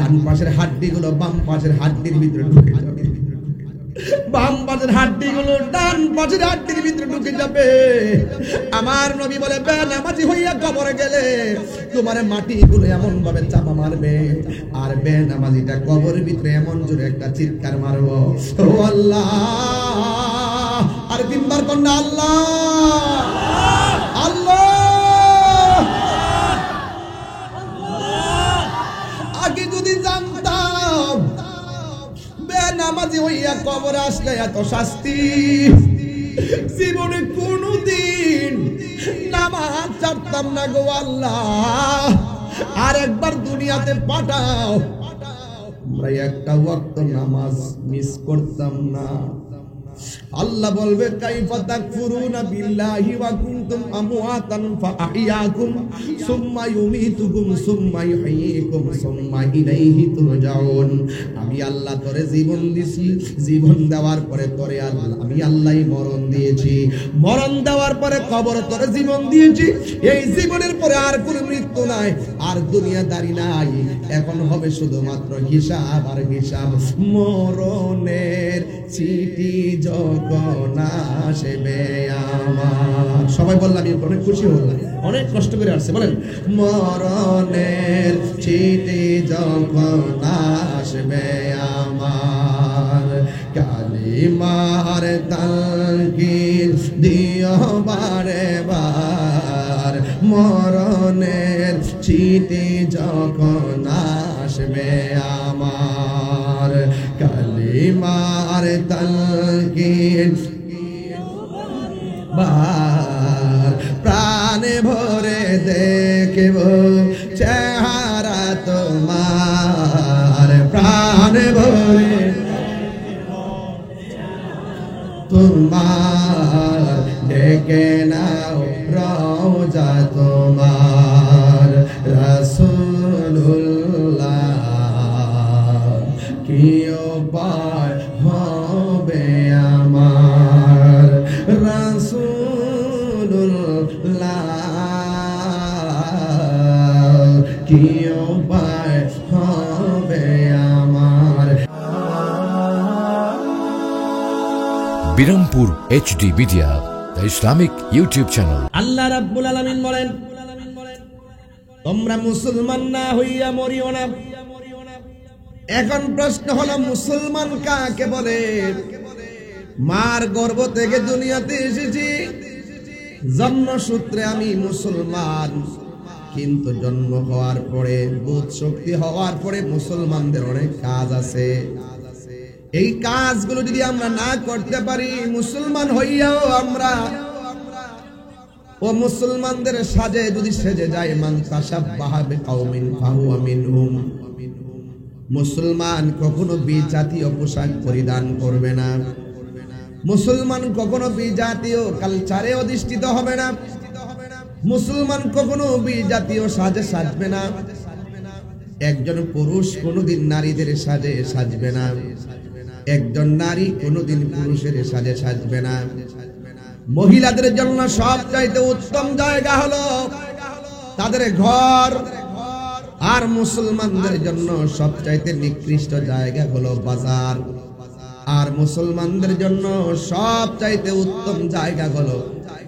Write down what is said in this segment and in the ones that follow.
ডান পাশের হাড্ডিগুলো বাম পাশের হাড্ডির ভিতরে ঢুকে যাবে, বাম পাশের হাড্ডিগুলো ডান পাশের হাড্ডির ভিতরে ঢুকে যাবে। আমার নবী বলে বেনামাজি হইয়া কবরে গেলে তোমার মাটিগুলো এমন ভাবে চাপা মারবে, আর বেনামাজিটা কবরের ভিতরে এমন জোরে একটা চিৎকার মারবো, ও আল্লাহ, আর তিনবার কন্যা আল্লাহ আল্লাহ। আগে যদি জানতাম বেনামাজি হইয়া কবর আসলে এত শাস্তি, জীবনে কোনদিন নামাজ ছাড়তাম না গো আল্লাহ, আর একবার দুনিয়াতে পাঠাও, আমরা একটা ওয়াক্ত নামাজ মিস করতাম না। আল্লাহ বলবে কাইফা তাকফুরুনা বিল্লাহি ওয়া কুনতুম আমওয়াতান ফাআহইয়াকুম সুম্মা ইউমীতুকুম সুম্মা ইউহয়িকুম সুম্মা ইলাইহি তুরজাউন। আমি আল্লাহ তোরে জীবন দিছি, জীবন দেওয়ার পরে তোরে আমি আল্লাহই মরণ দিয়েছি, মরণ দেওয়ার পরে কবর তোরে জীবন দিয়েছি। এই জীবনের পরে আর কোনো মৃত্যু নাই, আর দুনিয়াদারি নাই, এখন হবে শুধুমাত্র হিসাব আর হিসাব। মরণের চিঠি যখন আসবে আমার, সবাই বললাম আমি অনেক খুশি হলাম, অনেক কষ্ট করে আসছে, বলেন মরণের চিঠি যখন আসবে আমার, কালিমার তালকিন দিও বারে বার, মরণের চিঠি যখন আসবে আমার, কালিমার তালকিন বার, প্রাণে ভরে দেখব চেহারা তোমার, প্রাণে ভরে তোমার, ডেকে নাও রওজা তোমার, রাসূলুল্লাহ কি উপায় হবে আমার, রাসূলুল্লাহ কি উপায় হবে আমার। Birampur HD media, the Islamic YouTube channel. Allah রাব্বুল আলামিন বলেন, তোমরা মুসলমান না হইয়া মরিও না। এখন প্রশ্ন হলো মুসলমান কাকে বলে? মার গর্ভ থেকে দুনিয়াতে এসেছি, জন্মসূত্রে আমি মুসলমান, কিন্তু জন্ম হওয়ার পরে বোধ শক্তি হওয়ার পরে মুসলমানদের অনেক কাজ আছে। এই কাজগুলো যদি আমরা না করতে পারি, মুসলমান হইয়াও আমরা ও মুসলমানদের সাজে যদি সেজে যায়, মান তাশাব্বাহা বিকাউমিন ফাহুয়া মিনহুম, মুসলমান কখনো বিজাতীয় পোশাক পরিধান করবে না, মুসলমান কখনো বিজাতীয় কালচারে অধিষ্ঠিত হবে না, মুসলমান কখনো বিজাতীয় সাজে সাজবে না, একজন পুরুষ কোনোদিন নারীদের সাজে সাজবে না, একজন নারী কোনোদিন পুরুষের সাজে সাজবে না। মহিলাদের জন্য সবচাইতে উত্তম জায়গা হলো তাদের ঘর, আর মুসলমানদের জন্য সবচাইতে নিকৃষ্ট জায়গা হলো বাজার, আর মুসলমানদের জন্য সবচাইতে উত্তম জায়গা হলো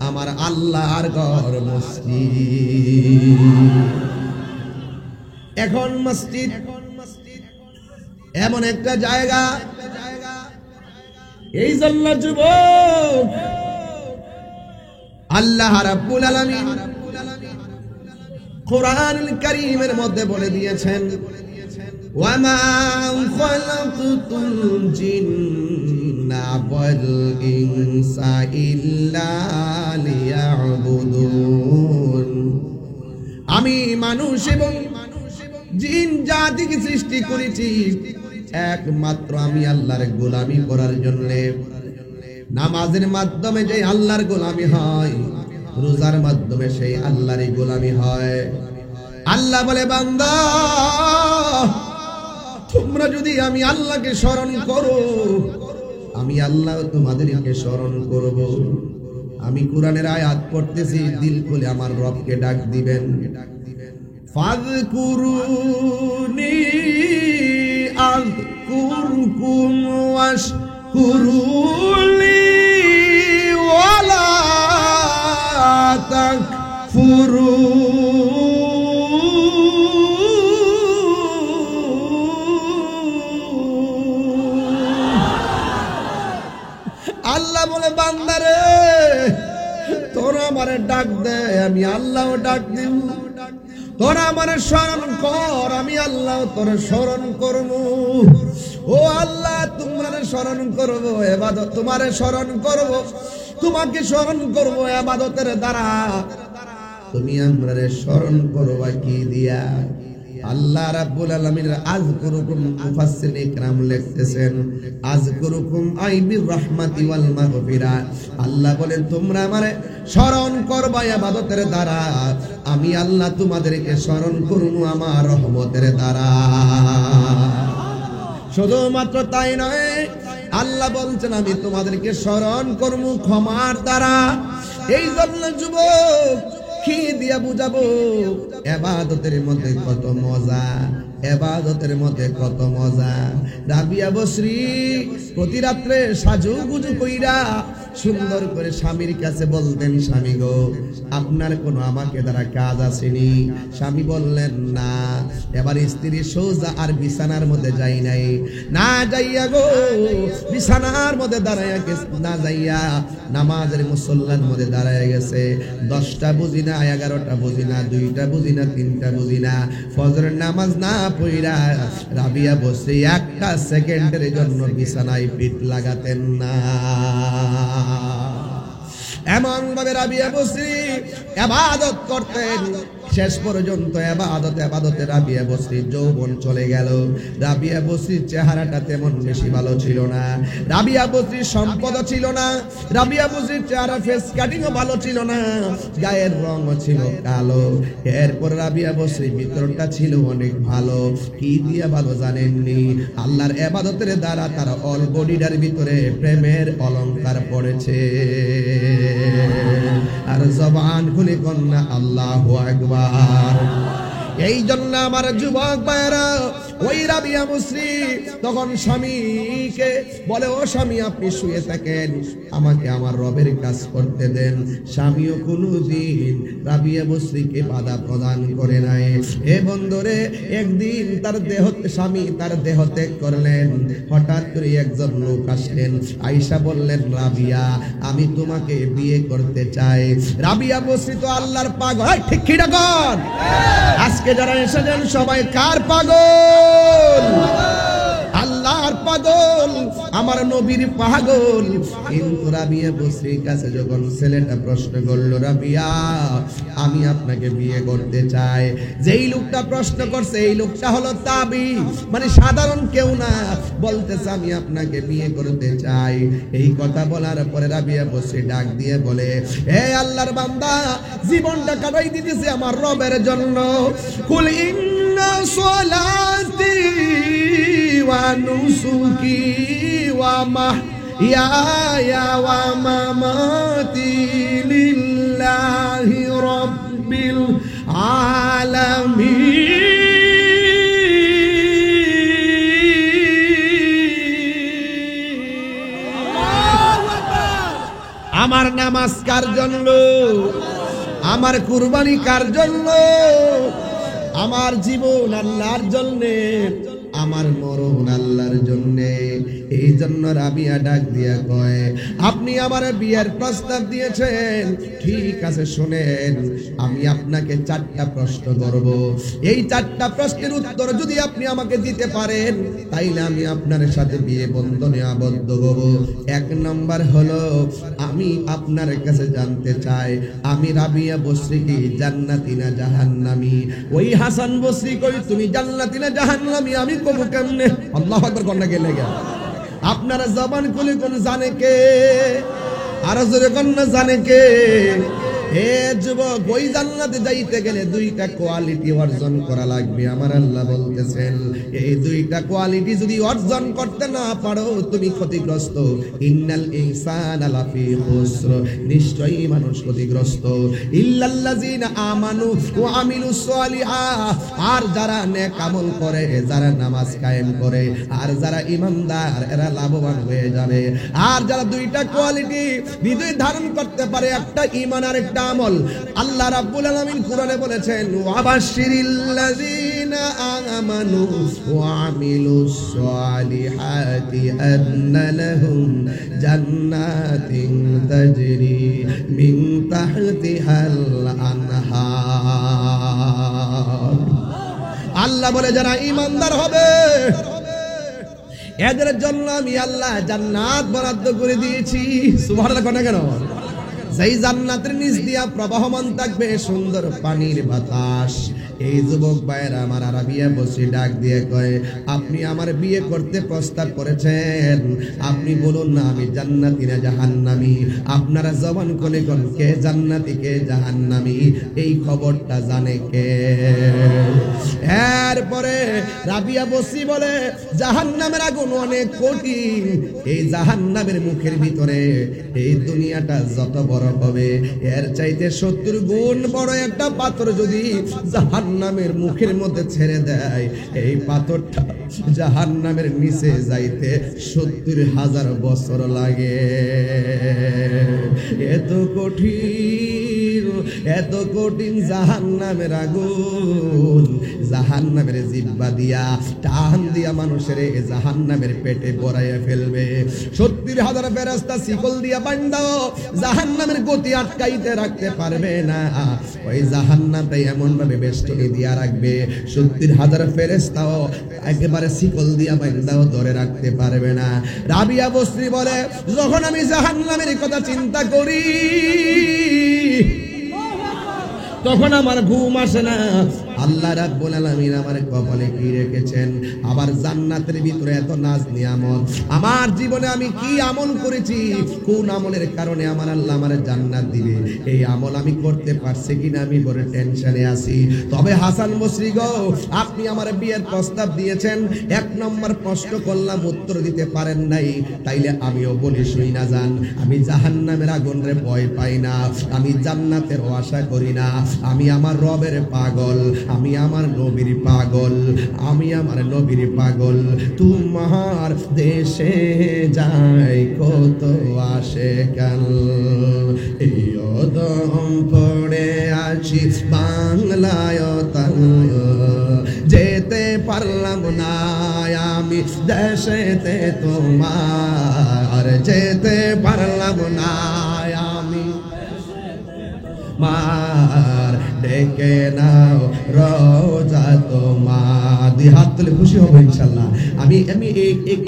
আমার আল্লাহর ঘর, মসজিদ। এখন মসজিদ এমন একটা জায়গা, এই জন্য যুবক আল্লাহ রাব্বুল আলামিন কোরআনুল কারীমের মধ্যে বলে দিয়েছেন, ওয়া মা খালাকতুল জিন্না ওয়াল ইনসা ইল্লা লিয়াবুদুন, আমি মানুষ এবং জিন জাতিকে সৃষ্টি করেছি একমাত্র আমি আল্লাহর গোলামি করার জন্য। নামাজের মাধ্যমে যে আল্লাহর গোলামি হয়, রোজার মাধ্যমে সেই আল্লাহরই গোলামি হয়। আল্লাহ বলে, বান্দা তোমরা যদি আমি আল্লাহকে স্মরণ করো, আমি আল্লাহ তোমাদেরকে স্মরণ করব। আমি কোরআনের আয়াত পড়তেছি, দিল খুলে আমার রবকে ডাক দিবেন। ফাযকুরুনি ওয়াশকুরুলি ওয়ালা আল্লাহ বলে বান্দারে তোরা আমারে ডাক দে আমি আল্লাহ ডাক দিব তোরা আমারে স্মরণ কর আমি আল্লাহ তোরে স্মরণ করব ও আল্লাহ তোমরা স্মরণ করব ইবাদত তোমারে স্মরণ করব তোমাকে স্মরণ করব ইবাদতের দ্বারা তুমি আমরারে স্মরণ করবা কি দিয়া আল্লাহ রাব্বুল আলামিন আযকুরুকুম মুফাসসির ইকরাম লিখতেছেন আযকুরুকুম আই বির রাহমাতি ওয়াল মাগফিরা আল্লাহ বলেন তোমরা আমারে স্মরণ করবা ইবাদতের দ্বারা আমি আল্লাহ তোমাদেরকে স্মরণ করব আমার রহমতের দ্বারা শুধুমাত্র তাই নয় আল্লাহ বলছেন আমি তোমাদেরকে স্মরণ করব ক্ষমার দ্বারা এই জন্য যুবক কি দিয়া বুঝাবো ইবাদতের মধ্যে কত মজা ইবাদতের মধ্যে কত মজা রাবিয়া বসরি প্রতি রাতে সাজুগুজু কইরা সুন্দর করে স্বামীর কাছে বলতেন স্বামী গো আপনার কোনো আমাকে দ্বারা কাজ আসেনি স্বামী বললেন না এবার স্ত্রী সোজা আর বিছানার মধ্যে যাই নাই না যাইয়া গো বিছানার মধ্যে দাঁড়াইয়া গেছে না যাইয়া নামাজের মুসল্লার মধ্যে দাঁড়াইয়া গেছে 10টা বুঝি না 11টা বুঝি না 2টা বুঝি না 3টা বুঝি না ফজরের নামাজ না পড়া রাবিয়া বসে একটা সেকেন্ডের জন্য বিছানায় পিঠ লাগাতেন না এমন ভাবে রাবিয়া বসরি ইবাদত করতেন শেষ পর্যন্ত ইবাদতে রাবিয়া বসরির যৌবন চলে গেল রাবিয়া বসরির চেহারাটা তেমন বেশি ভালো ছিল না রাবিয়া বসরির সম্পদ ছিল না রাবিয়া বসরির চেহারা ফেস কাটিংও ভালো ছিল না গায়ের রঙও ছিল কালো এরপর রাবিয়া বসরির ভিতরটা ছিল অনেক ভালো কি দিয়া ভালো জানেননি আল্লাহর ইবাদতের দ্বারা তার অল বডিটার ভিতরে প্রেমের অলংকার পড়েছে আর জবান খুলে কন্যা আল্লাহু আকবার এই জন্য আমার যুবক ভাইরা ওই রাবিয়া বসরি তখন স্বামীকে বলে ও স্বামী আপনি শুয়ে থাকেন আমাকে আমার রবের কাজ করতে দেন স্বামীও কোনোদিন রাবিয়া বসরিকে বাধা প্রদান করে নাই এ বন্ধুরে একদিন স্বামী তার দেহ ত্যাগ করলেন হঠাৎ করে একজন লোক আসলেন আয়েশা বললেন রাবিয়া আমি তোমাকে বিয়ে করতে চাই রাবিয়া বসরি তো আল্লাহর পাগল ঠিক কি ডাকন আজকে যারা এসেছেন সবাই কার পাগল আল্লাহর পাগল আমার নবীর পাগল কিন্তু রাবিয়া বসরির কাছে যখন ছেলেটা প্রশ্ন করলো রাবিয়া আমি আপনাকে বিয়ে করতে চাই যেই লোকটা প্রশ্ন করছে এই লোকটা হলো তাবি মানে সাধারণ কেউ না বলতেছে আমি আপনাকে বিয়ে করতে চাই এই কথা বলার পরে রাবিয়া বসরি ডাক দিয়ে বলে হে আল্লাহর বান্দা জীবনটা কাটাই দিতেছে আমার রবের জন্য কুল ইন্না সলাতি ওয়া নুসুকি ওয়া মাহইয়ায়া ওয়া মামাতি লিল্লাহি রাব্বিল আলামিন আমার নামাজ কার জন্য আমার কুরবানি কার জন্য আমার জীবন আল্লাহর জন্য আমার মরণ আল্লাহর জন্য এই জন্য রাবিয়া ডাক দিয়া কয় আপনি আমার বিয়ের প্রস্তাব দিয়েছেন ঠিক আছে শুনেন আমি আপনাকে 4টা প্রশ্ন করব এই 4টা প্রশ্নের উত্তর যদি আপনি আমাকে দিতে পারেন তাইলে আমি আপনার সাথে বিয়ে বন্ধনে আবদ্ধ হব 1 নাম্বার হলো আমি আপনার কাছে জানতে চাই আমি রাবিয়া বসরি কি জান্নাতি না জাহান্নামী ওই হাসান বসরি কই তুমি জান্নাতি না জাহান্নামী আমি কব কেমনে আল্লাহু আকবার কন্না গেলে গেল আপনারা জবান খুলে কোন জানে কে আর জোরে কন্যা জানে কে হে যুবক, ওই জান্নাতে যাইতে গেলে দুইটা কোয়ালিটি অর্জন করা লাগবে। আমার আল্লাহ বলতেছেন, এই দুইটা কোয়ালিটি যদি অর্জন করতে না পারো তুমি ক্ষতিগ্রস্ত। ইন্নাল ইনসানা লাফি খুসর, নিশ্চয়ই মানুষ ক্ষতিগ্রস্ত। ইল্লাল্লাযিনা আমানু ওয়া আমিলুস সালিহাত, আর যারা নেক আমল করে, যারা নামাজ কায়েম করে, আর যারা ইমানদার, এরা লাভবান হয়ে যাবে। আর যারা দুইটা কোয়ালিটি হৃদয়ে ধারণ করতে পারে, একটা ঈমান আর একটা আমল, আল্লাহ রাব্বুল আলামিন কোরআনে বলেছেন, ওয়াবাশশিরিল্লাযিনা আমানু ওয়া আমিলুস সালিহাতি আন্না লাহুম জান্নাতিন তাজরি মিন তাহতিহাল আনহার। আল্লাহ বলে যারা ঈমানদার হবে এদের জন্য আমি আল্লাহ জান্নাত বরাদ্দ করে দিয়েছি। সুবহানাল্লাহ কোন কেন? যেই জান্নাতের নিচ দিয়া প্রবাহমান থাকবে সুন্দর পানির বাতাস। এই যুবক ভাইয়েরা আমার, আরাবিয়া বসে ডাক দিয়ে কয়, আপনি আমার বিয়ে করতে প্রস্তাব করেছেন, আপনি বলুন না আমি জান্নাতি না জাহান্নামী। আপনারা জবান কোনে কোন, কে জান্নাতি কে জাহান্নামী, এই খবরটা জানে কে? এরপরে রাবিয়া বসি বলে, জাহান্নামের আগুন অনেক কঠিন, এই জাহান্নামের মুখের ভিতরে এই দুনিয়াটা যত বড় হবে, এর চাইতে 70 গুণ বড় একটা পাথর যদি জাহান্নামের মুখের মধ্যে ছেড়ে দেয়, এই পাথরটা জাহান্নামের নিচে যাইতে 70,000 বছর লাগে। এত কঠিন, এত কঠিন জাহান্নামের আগুন। জাহান্নামের জিহ্বা দিয়া টান দিয়া মানুষের জাহান্নামের পেটে ভরাইয়া ফেলবে। 70,000 ফেরেশতা শিকল দিয়া বাঁধাও, জাহান্নামের গতি আটকাইতে রাখতে পারবে না। ওই জাহান্নামটাই এমন ভাবে বেষ্টনী দিয়া রাখবে, 70,000 ফেরেশতাও একেবারে শিকল দিয়া বাঁধাও ধরে রাখতে পারবে না। রাবিয়া বসরি বলে, যখন আমি জাহান্নামের কথা চিন্তা করি তখন আমার ঘুম আসে না। আল্লাহ রাব্বুল আলামিন আমার কপালে কি রেখেছেন, আবার জান্নাতের ভিতরে এত নাজ নিয়ামত। আমার জীবনে আমি কি আমল করেছি, কোন আমলের কারণে আমার আল্লাহ আমার জান্নাত দিবে, এই আমল আমি করতে পারছি কিনা আমি বড় টেনশনে আছি। তবে হাসান বসরি গো, আপনি আমার বিয়ের প্রস্তাব দিয়েছেন, 1 নম্বর প্রশ্ন করলাম উত্তর দিতে পারেন নাই, তাইলে আমিও বলি শুই না যান, আমি জাহান্নামের আগুনে ভয় পাই না, আমি জান্নাতের আশা করি না, আমি আমার রবের পাগল, আমি আমার নবীর পাগল, আমি আমার নবীর পাগল। তোমার দেশে যাই কত আসে কাল, এই দম পড়ে আছি বাংলায় তাল, যেতে পারলাম না আমি দেশেতে তোমার, যেতে পারলাম না আমি মার, ডেকে নাও রোজা তোমার। দুই হাত তুলে খুশি হবো ইনশাল্লাহ।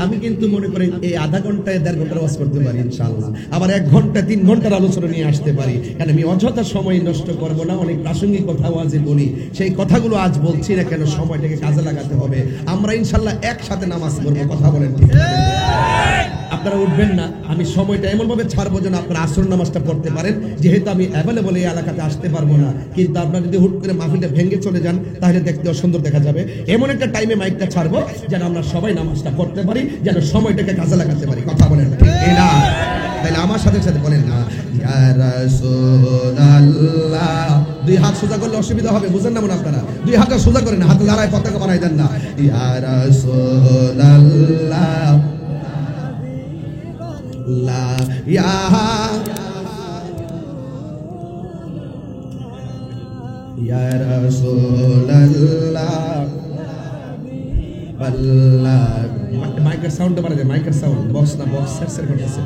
আমি কিন্তু মনে করি এই আধা ঘন্টায় 1.5 ঘন্টার ওয়াজ করতে পারি ইনশাল্লাহ, আবার 1 ঘন্টা 3 ঘন্টার আলোচনা নিয়ে আসতে পারি, কারণ আমি অযথা সময় নষ্ট করব না। অনেক প্রাসঙ্গিক কথাও আজ বলি, সেই কথাগুলো আজ বলছি না কেন, সময়টাকে কাজে লাগাতে হবে। আমরা ইনশাল্লাহ একসাথে নামাজ পড়বো, কথা বলেন ঠিক? আপনারা উঠবেন না, আমি সময়টা এমন ভাবে ছাড়বো যেন আপনারা আসর নামাজটা পড়তে পারেন। যেহেতু আমি অ্যাভেলেবল এই এলাকাতে আসতে পারবো না, কিন্তু আপনারা যদি হুট করে মাহফিলটা ভেঙে চলে যান তাহলে দেখতে অসুন্দর দেখা যাবে। এমন একটা টাইমে মাইকটা ছাড়বো যেন আমরা সবাই নামাজটা পড়তে পারি, যেন সময়টাকে কাজে লাগাতে পারি, কথা বলেন ঠিক না? তাহলে আমার সাথে সাথে বলেন না, ইয়া রাসূলুল্লাহ। 2 হাত সোজা করলে অসুবিধা হবে, বুঝেন না মনে আপনারা? 2 হাতটা সোজা করেন, হাত লড়াই পতাকা বানাই দেন না। ইয়া রাসূলুল্লাহ লা ইয়া ইয়া রাসূলুল্লাহ আল্লাহ। মাইকের সাউন্ড বাড়া যায়, মাইকের সাউন্ড, বক্স না, বক্স সেট করতেছে।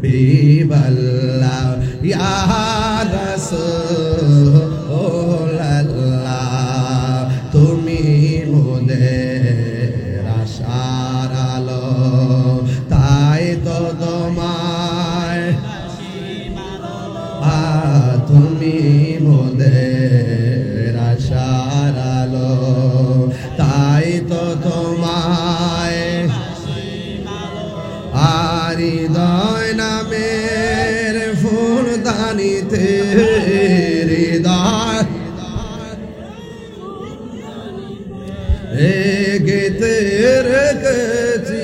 বিবাল্লাহ ইয়া রাসূলুল্লাহ, তুমি মোদের আশার আলো, তাই তো তোমায়, তুমি মোদের আশার আলো, তাই তো তোমায় হৃদয় নামের ফুলদানিতে রেখেছি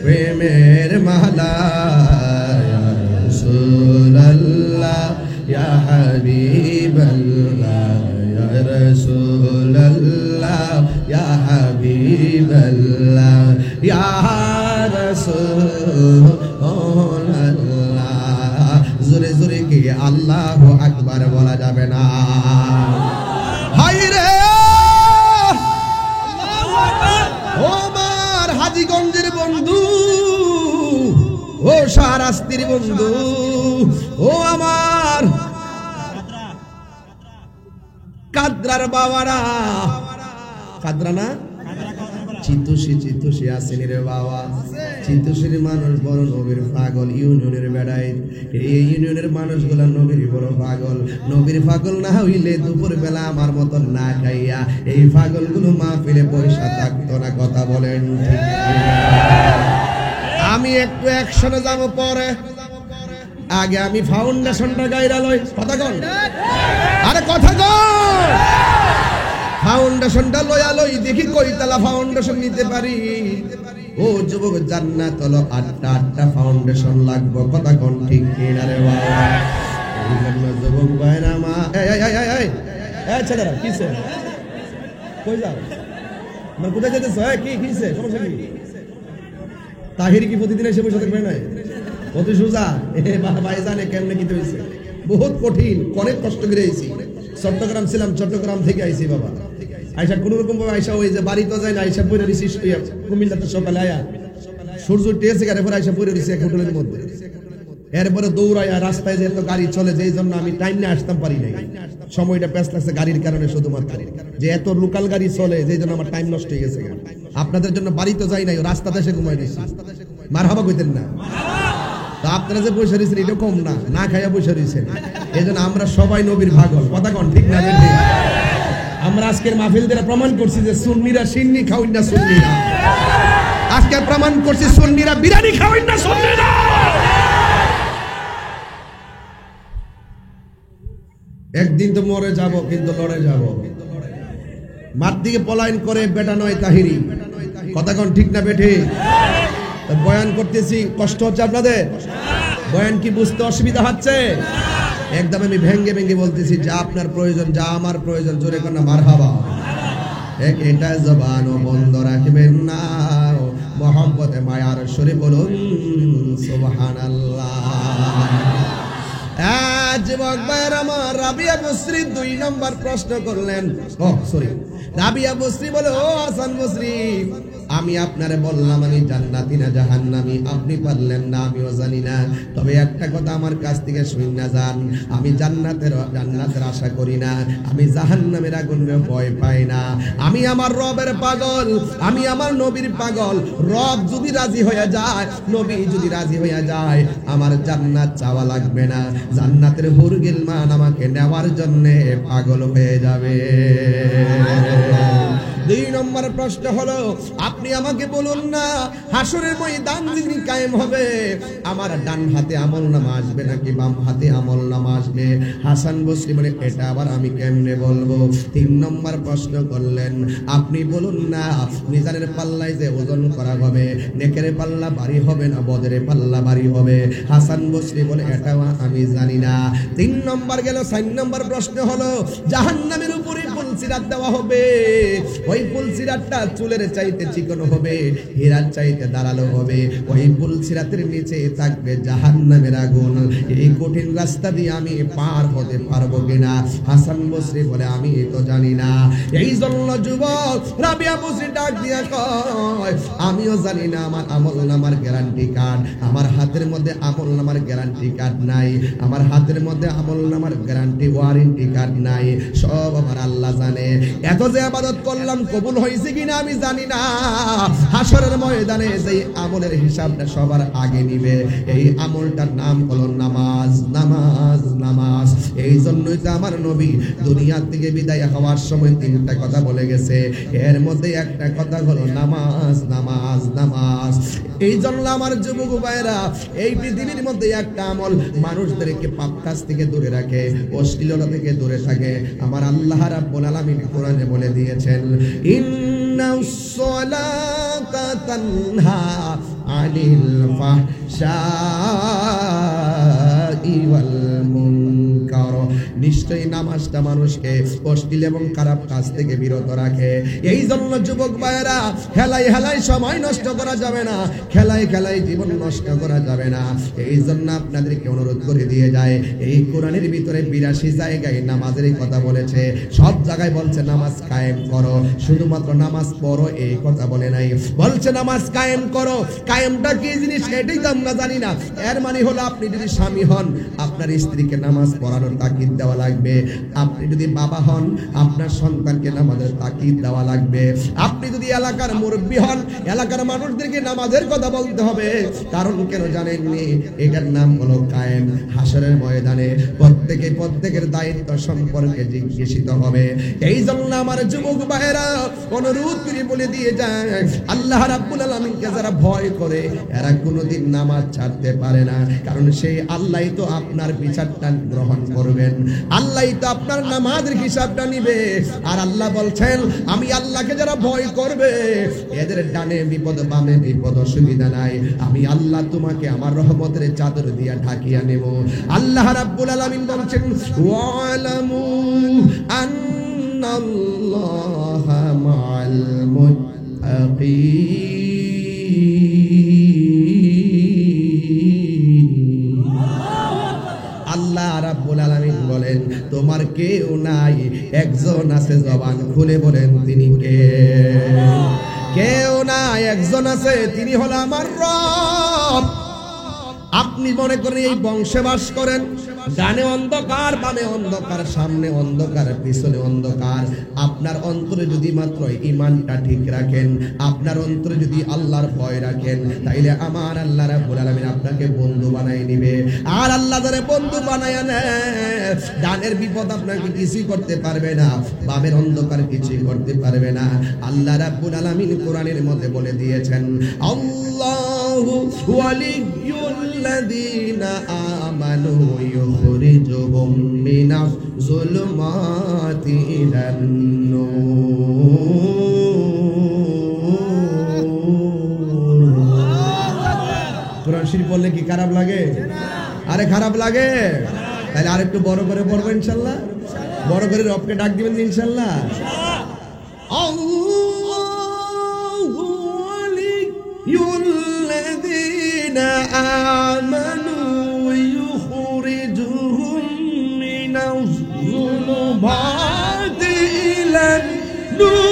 প্রেমের মালা ইয়া রাসূলুল্লাহ ইয়া হাবিবাল্লাহ ইয়া রাসূলুল্লাহ ইয়া হাবিবাল্লাহ ইয়া রাসূলুল্লাহ জোরে জোরে কি আল্লাহু আকবার বলা যাবে না হায় রে ও আমার হাজীগঞ্জের বন্ধু ও শাহরাস্তির বন্ধু ও আমার কাদরার বাবারা কাদরা না চিত্তুষী আসেনি রে বাবা চিত্তুষীর মানুষ বড় নবীর পাগল ইউনিয়নের বেড়ায় এই ইউনিয়নের মানুষগুলা নবীর বড় পাগল নবীর পাগল না হইলে দুপুর বেলা আমার মতন না খাইয়া এই পাগলগুলো মাহফিলে পয়সা থাকতো না কথা বলেন আমি একটু একশনে যাব পরে আগে আমি ফাউন্ডেশনটা গাইরা লই কথা কন আরে কথা কন ফাউন্ডেশনটা লই দেখি কয়তলা ফাউন্ডেশন নিতে পারি ও যুবক জান্নাত হলো আটটা ফাউন্ডেশন লাগবে কথা কোন ঠিক কিনা রে বাবা এই জন্য যুবক ভাইরা মা এই ছেলেরা কিসে কই যাও মানে কোথায় যেতেছ কি কিসে সমস্যা কি তাহির কি প্রতিদিন এসে বসে থাকবে না অতি সোজা ভাই জানে কেমনে কি হইছে বহুত কঠিন অনেক কষ্ট করে আইছি চট্টগ্রাম ছিলাম চট্টগ্রাম থেকে আইছি বাবা আইসা কোন রকম ভাবে আইসা ওই যে বাড়ি তো যায় না আইসা পড়ে রইছি কুমিল্লাতে সকালে আয়া সূর্য টেসে গেলে পরে আইসা পড়ে রইছি এক হোটেলের মধ্যে এরপরে দৌড়াইয়া রাস্তায় যেত গাড়ি চলে যেই জন্য আমি টাইম নিয়ে আসতাম পারি নাই সময়টা ব্যস্ত লাগছে গাড়ির কারণে শুধুমাত্র যে এত লোকাল গাড়ি চলে যেই জন্য আমার টাইম নষ্ট হয়ে গেছে আপনাদের জন্য বাড়ি তো যাই নাই রাস্তাতে এসে ঘুমাই দিয়েছি মারহাবা কইতেন না তা আপনারা যে বসে রয়েছেন এটা কম না না খাইয়া বসে রয়েছেন এই জন্য আমরা সবাই নবীর পাগল কথা কন ঠিক না আমরা আজকের মাহফিল দ্বারা প্রমাণ করছি যে সুন্নিরা সিন্নি খাওয়াই না সুন্নিরা আজকে প্রমাণ করছি সুন্নিরা বিরিয়ানি খাওয়াই না সুন্নিরা একদিন তো মরে যাব কিন্তু লড়ে যাব মার দিকে পলায়ন করে বেটা নয় তাহিরি কথা কোন ঠিক না বেঠে বয়ান করতেছি কষ্ট হচ্ছে আপনাদের বয়ান কি বুঝতে অসুবিধা হচ্ছে একদম আমি ভেঙ্গে ভেঙ্গে বলতেছি যা আপনার প্রয়োজন যা আমার প্রয়োজন জোরে কোন মারহাবা এটা জবানও বন্ধ রাখবেন না মহব্বতে মায়ার সুরে বলুন সুবহানাল্লাহ যুবক ভাইয়ের আমার রাবিয়া বসরি 2 নম্বর প্রশ্ন করলেন রাবিয়া বসরি বলে ও হাসান বসরি আমি আপনারে বললাম আমি জান্নাতি না জাহান্নামী আপনি পারলেন না আমিও জানি না তবে একটা কথা আমার কাছ থেকে শুন না যান আমি জান্নাতের আশা করি না আমি জাহান্নামের আগুনে ভয় পাই না আমি আমার রবের পাগল আমি আমার নবীর পাগল রব যদি রাজি হয়ে যায় নবী যদি রাজি হয়ে যায় আমার জান্নাত চাওয়া লাগবে না জান্নাতের হুর গিলমান আমাকে নেওয়ার জন্য পাগল হয়ে যাবে 2 নম্বর প্রশ্ন হলো আপনি আমাকে বলুন না হাসরের ময়দান যিনি কায়েম হবে আমার ডান হাতে আমলনামা আসবে নাকি বাম হাতে আমলনামা আসবে হাসান বসরি বলে এটা আবার আমি কেমনে বলবো 3 নম্বর প্রশ্ন করলেন আপনি বলুন না মিজানের পাল্লায় যে ওজন করা হবে নেকের পাল্লা ভারী হবে না বদের পাল্লা ভারী হবে হাসান বসরি বলে এটা আমি জানি না 3 নম্বর গেল 4 নম্বর প্রশ্ন হলো জাহান্নামের উপরে পুলসিরাত দেওয়া হবে ওই পুলসিরাতটা চুলের চাইতে চিকন হবে হীরার চাইতে ধারালো হবে ওই পুলসিরাতের নিচে থাকবে জাহান্নামের আগুন এই কঠিন রাস্তা দিয়ে আমি পার হতে পারবো কিনা হাসান বসরি বলে আমি তো জানি না এই জন্য যুবক রাবিয়া বসরি ডাক দিয়া কয় আমিও জানি না আমার আমলনামার গ্যারান্টি কার্ড আমার হাতের মধ্যে আমলনামার গ্যারান্টি কার্ড নাই আমার হাতের মধ্যে আমলনামার গ্যারান্টি ওয়ারেন্টি কার্ড নাই সব আমার আল্লাহ জানে এত যে ইবাদত করলাম কবুল হয়েছে কিনা আমি জানি না হাসরের ময়দানে যেই আমলের হিসাবটা সবার আগে নিবে এই আমলটার নাম হলো নামাজ নামাজ নামাজ এই জন্যই তো আমার নবী দুনিয়া থেকে বিদায় হওয়ার সময় 3টা কথা বলে গেছে এর মধ্যে একটা কথা হলো নামাজ নামাজ নামাজ এই জন্য আমার যুবক ভাইরা এই পৃথিবীর মধ্যে একটা আমল মানুষদেরকে পাপ কাজ থেকে দূরে রাখে অশ্লীলতা থেকে দূরে থাকে আমার আল্লাহ রাব্বুল আলামিন কোরআনে বলে দিয়েছেন ইন্নাস সালাত সালাতা তানহা আনিল ফাহশাই ওয়াল মুনকার। নিশ্চয়ই নামাজটা মানুষকে অশ্লীল এবং খারাপ কাজ থেকে বিরত রাখে। এই জন্য যুবক ভাইয়েরা, খেলায় খেলায় সময় নষ্ট করা যাবে না, খেলায় খেলায় জীবন নষ্ট করা যাবে না। এই জন্য আপনাদেরকে অনুরোধ করে দিয়ে যায়, এই কোরআনের ভিতরে 82 জায়গায় নামাজের কথা বলেছে। সব জায়গায় বলছে নামাজ কায়েম করো, শুধুমাত্র নামাজ পড়ো এই কথা বলে নাই, বলছে নামাজ কায়েম করো। কায়েমটা কি জিনিস এটাই তো আমরা জানি না। এর মানে হলো আপনি যদি স্বামী হন, আপনার স্ত্রীকে নামাজ পড়ানোর তাকিদ দেওয়া লাগবে। আপনি যদি বাবা হন, আপনার সন্তানকে নামাজের তাকিদ দেওয়া লাগবে। আপনি যদি এলাকার মুরব্বী হন, এলাকার মানুষদেরকে নামাজের কথা বলতে হবে। কারণ কেন জানেননি? এটার নাম হলো কায়েম। হাসরের ময়দানে প্রত্যেকের দায়িত্ব সম্পর্কে জিজ্ঞাসিত হবে। এই জন্য আমার যুবক ভাইয়েরা অনুরোধ করে বলে দিয়ে যায়, আল্লাহ রাব্বুল আলামিনকে যারা ভয় করে এরা কোনোদিন নামাজ ছাড়তে পারে না। কারণ সেই আল্লাহই তো আপনার বিচারটা গ্রহণ করবেন, আল্লাহই তো আপনার নামাজের হিসাবটা নিবে। আর আল্লাহ বলছেন, আমি আল্লাহকে যারা ভয় করবে এদের ডানে বিপদ বামে বিপদ অসুবিধা নাই, আমি আল্লাহ তোমাকে আমার রহমতের চাদর দিয়া ঢাকিয়া নেব। আল্লাহ রাব্বুল আলামিন বলছেন, ওয়ালামু আন্নাল্লাহা মাআল মুত্তাকিন। আল্লাহ রাব্বুল আলামিন বলেন, তোমার কেউ নাই, একজন আছে, জবান খুলে বলেন তিনি কে? কেউ নাই, একজন আছে, তিনি হলো আমার রব। আপনি মনে করেন এই বংশে বাস করেন, ডানে অন্ধকার বামে অন্ধকার, সামনে অন্ধকার পিছনে অন্ধকার। আপনার অন্তরে যদি মাত্র ঈমানটা ঠিক রাখেন, আপনার অন্তরে যদি আল্লাহর ভয় রাখেন, তাইলে আমার আল্লাহ রাব্বুল আলামিন আপনাকে বন্ধু বানায় নিবে। আর আল্লাহ যারা বন্ধু বানায় নেয়, ডানের বিপদ আপনাকে কিছুই করতে পারবে না, বামের অন্ধকার কিছুই করতে পারবে না। আল্লাহ রাব্বুল আলামিন কোরআনের মধ্যে বলে দিয়েছেন, আল্লাহু ওয়ালিয়ুল্লাযীনা আমানু ইউখরিজুহুম মিনাজ যুলুমাতি ইলান নূর। কোরআন শরীফ বললে কি খারাপ লাগে? আরে খারাপ লাগে? তাহলে আরেকটু বড় করে পড়বো ইনশাআল্লাহ, বড় করে রবকে ডাক দিবেন ইনশাআল্লাহ। আল্লাহু ওয়ালিয়ুল্লাযীনা আমানু ইউখরিজুহুম মিনাজ যুলুমাতি ইলান নূর।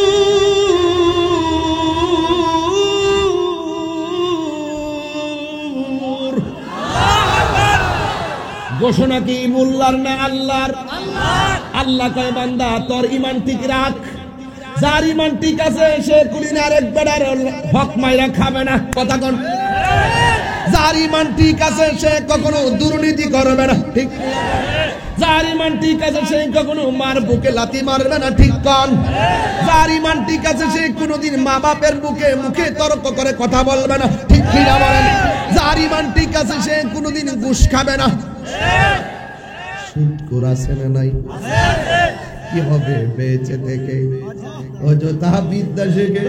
ঘোষণা কি মোল্লার না আল্লাহর? আল্লাহ কয়, বান্দা তোর ঈমান ঠিক রাখ। যার ঈমান ঠিক আছে সে কুলিন আরেক বেড়ার হক মাইরা খাবে না। কথা কোন? যার ঈমান ঠিক আছে সে কখনো দুর্নীতি করবে না। ঠিক? যার ঈমান ঠিক আছে সে কখনো মার বুকে লাথি মারবে না। ঠিক কোন? যার ঈমান ঠিক আছে সে কোনোদিন মা বাপের মুখে তর্ক করে কথা বলবে না। ঠিক কি না বলেন? যার ঈমান ঠিক আছে সে কোনোদিন ঘুষ খাবে না। সুদ আছে না নাই? কি হবে বেঁচে থেকে? অযথা বিদ্যা শিখে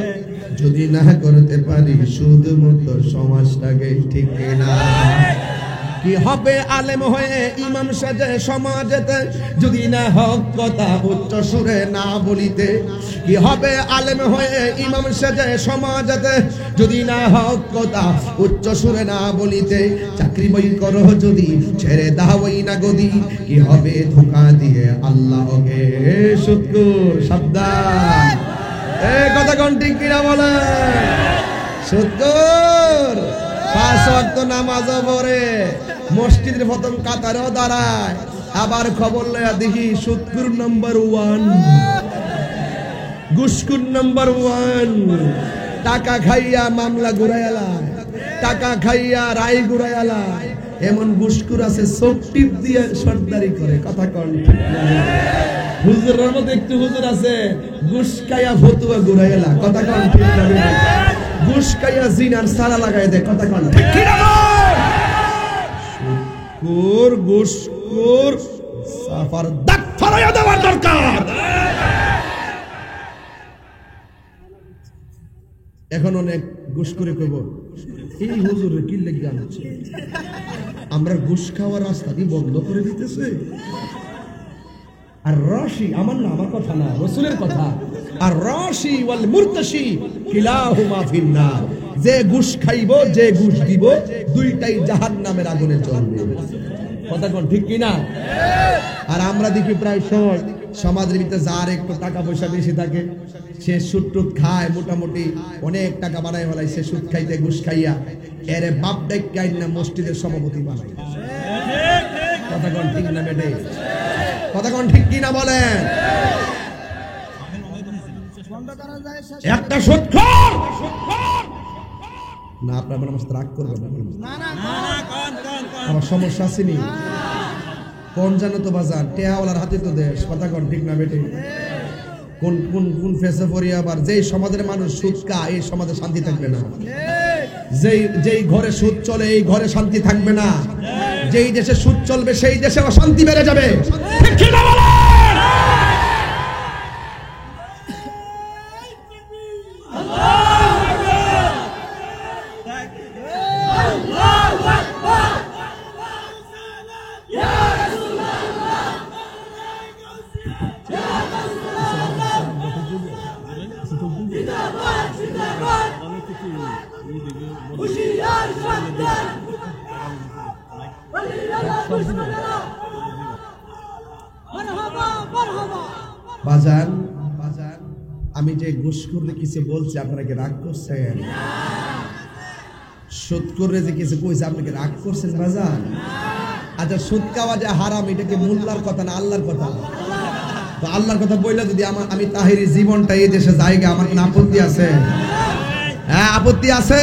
যদি না করতে পারি শুধুমাত্র সমাজটাকে, ঠিক না? কি হবে আলেম হয়ে ইমাম সাজে সমাজেতে যদি না হক কথা উচ্চ সুরে না বলিতে? কি হবে আলেম হয়ে ইমাম সাজে সমাজেতে যদি না হক কথা উচ্চ সুরে না বলিতে? চাকরি বই করো যদি ছেড়ে দাওই না গদি, কি হবে ধোঁকা দিয়ে আল্লাহকে? শুকর সাবধান। এই কথা কোন ঠিক কিনা বলে? শুকর 5 ওয়াক্ত নামাজও পড়ে, মসজিদের প্রথম কাতারেও দাঁড়ায়, আবার খবর লয়া দেখি শুকর নাম্বার 1, ঘুষখোর নাম্বার 1। টাকা খাইয়া মামলা ঘুরাইয়ালায়, টাকা খাইয়া রায় ঘুরাইয়ালায়। এমন ঘুষখোর আছে চোখ টিপ দিয়ে সর্দারি করে। কথা কন ঠিক না? হুজুরের মধ্যে একটু হুজুর আছে ঘুষ খাইয়া ফতুয়া ঘুরাইয়ালা। কথা কন ঠিক না? ঘুষ খাইয়া জিনার সারা লাগাই দেয়। কথা কন ঠিক কি না? শুকর ঘুষখোর সাফার দাঁত ফরাইয়া দেওয়ার দরকার। এখন অনেক ঘুষ করে কইব এই হুজুরের কি লেগে আনছে, আমরা ঘুষ খাওয়ার রাস্তা দিয়ে বন্ধ করে দিতেছে। আর রশি আমার না, আমার কথা না, রাসূলের কথা। আর রশি ওয়াল মুরতাশি কিলাহুমা ফিন্নার, যে ঘুষ খাইব যে ঘুষ দিব দুইটাই জাহান্নামের আগুনে জ্বলবে। কথা কোন ঠিক কি না? আর আমরা দেখি প্রায় সময় সমাজের ভিতরে যার একটু টাকা পয়সা বেশি থাকে সে সুদ টুদ খায়, মোটামুটি অনেক টাকা বানায় ফেলায়, সে সুদ খাইতে ঘুষ খাইয়া এরে বাপ ডাইকাই না মসজিদের সভাপতি বানায়। কথা কোন ঠিক না বেটে? কথা কোন ঠিক কি না বলেন? একটা সুদখোর না, আপনার আমার সাথে রাগ করবেন না, আমার সমস্যা আসেনি। কোন জানো তো বাজার টেহাওয়ালার হাতে তো দেশ। কথা কোন ঠিক না বেটে? কোন কোন কোন ফেসে পড়ি আবার যেই সমাজের মানুষ সুদ খায় এই সমাজে শান্তি থাকবে না। যেই ঘরে সুদ চলে এই ঘরে শান্তি থাকবে না। যেই দেশে সুদ চলবে সেই দেশে অশান্তি বেড়ে যাবে। ঠিক কি না বলেন? বাজান বাজান আমি যে ঘুষ করলে কিছু বলছি আপনারা কি রাগ করছেন? সুদ করলে যে কিছু কইছে আপনি কি রাগ করছেন বাজান? আচ্ছা সুদ খাওয়া যে হারাম এটা কি মোল্লার কথা না আল্লাহর কথা? তো আল্লাহর কথা বললে যদি আমি তাহিরি জীবনটা এই দেশে জায়গা, আমার কোনো আপত্তি আছে? হ্যাঁ আপত্তি আছে।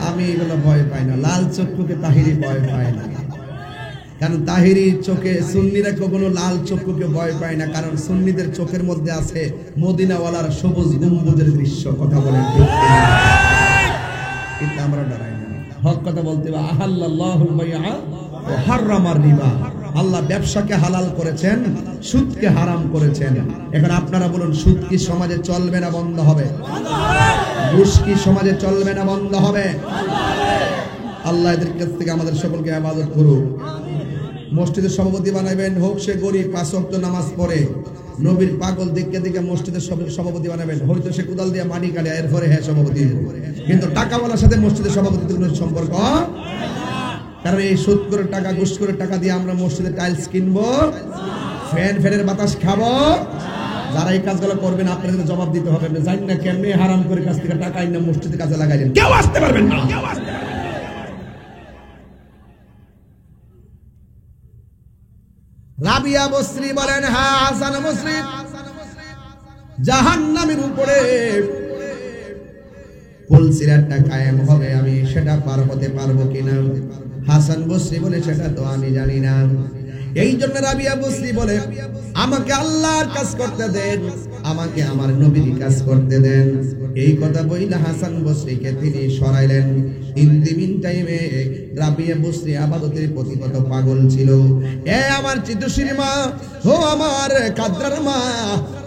আমি এগুলো ভয় পাই না, লাল চক্ষুকে তাহিরি ভয় পায় না। কারণ তাহিরি চোখে সুন্নিরা কখনো লাল চক্ষুকে ভয় পায় না, কারণ সুন্নিদের চোখের মধ্যে আছে মদিনাওয়ালার সবুজ গম্বুজের দৃশ্য। কথা বলেন ঠিক কিনা? কিন্তু আমরা ডরাই না। হক কথা বলতে হবে। আহাল্লাল্লাহুল বাইআ ওয়া হাররামার রিবা। আল্লাহ ব্যবসাকে হালাল করেছেন, সুদকে হারাম করেছেন। এখন আপনারা বলুন সুদ কি সমাজে চলবে না বন্ধ হবে? ঘুষ কি সমাজে চলবে না বন্ধ হবে? আল্লাহ এদের কাছ থেকে আমাদের সকলকে ইবাদত করুক। মসজিদের সভাপতি বানাবেন, হোক সে গরিব, 5 ওয়াক্ত নামাজ পড়ে, নবীর পাগল দেখে দেখে মসজিদের সভাপতি বানাবেন, হয়তো সে কোদাল দিয়ে মাটি কাটে এরপরে হ্যাঁ সভাপতি। কিন্তু টাকাওয়ালার সাথে মসজিদের সভাপতির কোনো সম্পর্ক, কারণ এই সুদ করে টাকা ঘুষ করে টাকা দিয়ে আমরা মসজিদে টাইলস কিনবো, ফ্যানের বাতাস খাবো। যারা এই কাজগুলো করবেন আপনাদের জবাব দিতে হবে। জানি না কেমনে হারাম করে কাছ থেকে টাকা আইনা মসজিদের কাজে লাগাইলেন, কেউ আসতে পারবেন না। রাবিয়া বসরি বলেন, হ্যাঁ হাসান বসরি জাহান্নামের উপরে পুলসিরাতটা কায়েম হবে, আমি সেটা পার হতে পারবো কিনা। হাসান বসরি বলে সেটা তো আমি জানি না। এই জন্য রাবিয়া বসরি বলে আমাকে আল্লাহর কাজ করতে দেন, আমাকে আমার নবীর কাজ করতে দেন। এই কথা বইলা হাসান বসরিকে তিনি সরাইলেন। ইন দি মিন টাইমে রাবিয়া বসরি ইবাদতের প্রতি কত পাগল ছিল। এ আমার চিত্তশির মা, ও আমার কাদরার মা,